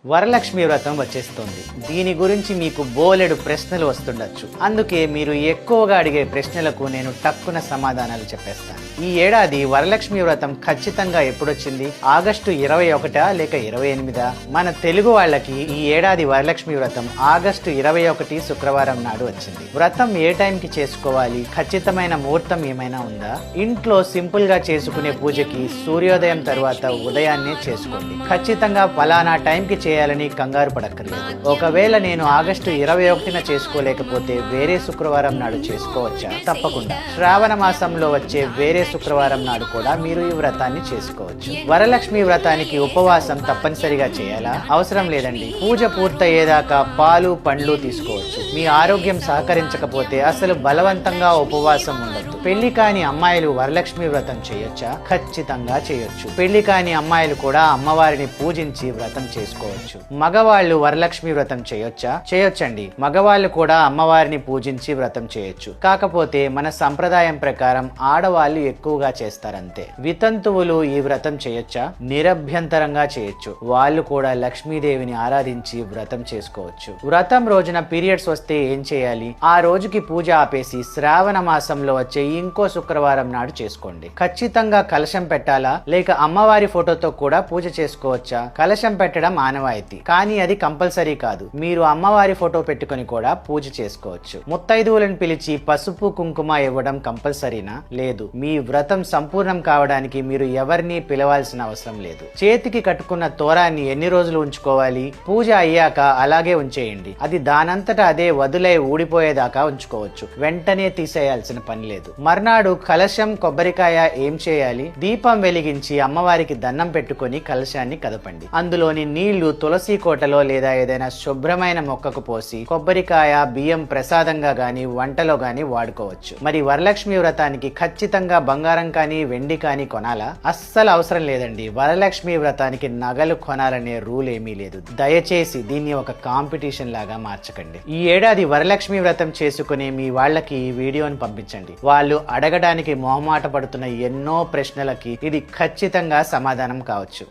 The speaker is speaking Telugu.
వరలక్ష్మి వ్రతం వచ్చేస్తుంది. దీని గురించి మీకు బోలెడు ప్రశ్నలు వస్తుండొచ్చు. అందుకే మీరు ఎక్కువగా అడిగే ప్రశ్నలకు నేను టక్కున సమాధానాలు చెప్పేస్తాను. ఈ ఏడాది వరలక్ష్మి వ్రతం ఖచ్చితంగా ఎప్పుడొచ్చింది? ఆగస్టు 21 లేక 28? మన తెలుగు వాళ్ళకి ఈ ఏడాది వరలక్ష్మి వ్రతం ఆగస్టు 21 శుక్రవారం నాడు వచ్చింది. వ్రతం ఏ టైంకి చేసుకోవాలి? ఖచ్చితమైన ముహూర్తం ఏమైనా ఉందా? ఇంట్లో సింపుల్ గా చేసుకునే పూజకి సూర్యోదయం తర్వాత ఉదయాన్నే చేసుకోండి. ఖచ్చితంగా ఫలానా టైంకి చేయాలని కంగారు పడక్కర్లేదు. ఒకవేళ నేను ఆగస్టు 21న చేసుకోలేకపోతే వేరే శుక్రవారం నాడు చేసుకోవచ్చా? తప్పకుండా. శ్రావణ మాసంలో వచ్చే వేరే శుక్రవారం నాడు కూడా మీరు ఈ వ్రతాన్ని చేసుకోవచ్చు. వరలక్ష్మి వ్రతానికి ఉపవాసం తప్పనిసరిగా చేయాలా? అవసరం లేదండి. పూజ పూర్తయ్యేదాకా పాలు పండ్లు తీసుకోవచ్చు. మీ ఆరోగ్యం సహకరించకపోతే అసలు బలవంతంగా ఉపవాసం ఉండదు. పెళ్లి కాని అమ్మాయిలు వరలక్ష్మి వ్రతం చేయొచ్చా? ఖచ్చితంగా చేయొచ్చు. పెళ్లి కాని అమ్మాయిలు కూడా అమ్మవారిని పూజించి వ్రతం చేసుకోవచ్చు. మగవాళ్ళు వరలక్ష్మి వ్రతం చేయొచ్చా? చేయొచ్చండి. మగవాళ్ళు కూడా అమ్మవారిని పూజించి వ్రతం చేయొచ్చు. కాకపోతే మన సంప్రదాయం ప్రకారం ఆడవాళ్ళు ఎక్కువగా చేస్తారంతే. వితంతువులు ఈ వ్రతం చేయొచ్చా? నిరభ్యంతరంగా చేయొచ్చు. వాళ్ళు కూడా లక్ష్మీదేవిని ఆరాధించి వ్రతం చేసుకోవచ్చు. వ్రతం రోజున పీరియడ్స్ వస్తే ఏం చేయాలి? ఆ రోజుకి పూజ ఆపేసి శ్రావణ మాసంలో వచ్చే ఇంకో శుక్రవారం నాడు చేసుకోండి. ఖచ్చితంగా కలశం పెట్టాలా లేక అమ్మవారి ఫోటోతో కూడా పూజ చేసుకోవచ్చా? కలశం పెట్టడం ఆనవాయితీ, కానీ అది కంపల్సరీ కాదు. మీరు అమ్మవారి ఫోటో పెట్టుకుని కూడా పూజ చేసుకోవచ్చు. ముత్తైదువులను పిలిచి పసుపు కుంకుమ ఇవ్వడం కంపల్సరీనా? లేదు. మీ వ్రతం సంపూర్ణం కావడానికి మీరు ఎవరిని పిలవాల్సిన అవసరం లేదు. చేతికి కట్టుకున్న తోరాన్ని ఎన్ని రోజులు ఉంచుకోవాలి? పూజ అయ్యాక అలాగే ఉంచేయండి. అది దానంతటా అదే వదులై ఊడిపోయేదాకా ఉంచుకోవచ్చు. వెంటనే తీసేయాల్సిన పని లేదు. మర్నాడు కలశం కొబ్బరికాయ ఏం చేయాలి? దీపం వెలిగించి అమ్మవారికి దండం పెట్టుకుని కలశాన్ని కదపండి. అందులోని నీళ్లు తులసి కోటలో లేదా ఏదైనా శుభ్రమైన మొక్కకు పోసి కొబ్బరికాయ బియ్యం ప్రసాదంగా గాని వంటలో గాని వాడుకోవచ్చు. మరి వరలక్ష్మి వ్రతానికి ఖచ్చితంగా బంగారం కానీ వెండి కానీ కొనాలా? అస్సలు అవసరం లేదండి. వరలక్ష్మి వ్రతానికి నగలు కొనాలనే రూల్ ఏమీ లేదు. దయచేసి దీన్ని ఒక కాంపిటీషన్ లాగా మార్చకండి. ఈ ఏడాది వరలక్ష్మి వ్రతం చేసుకునే మీ వాళ్ళకి ఈ వీడియోని పంపించండి. వాళ్ళు అడగడానికి మొహమాట పడుతున్న ఎన్నో ప్రశ్నలకి ఇది ఖచ్చితంగా సమాధానం కావచ్చు.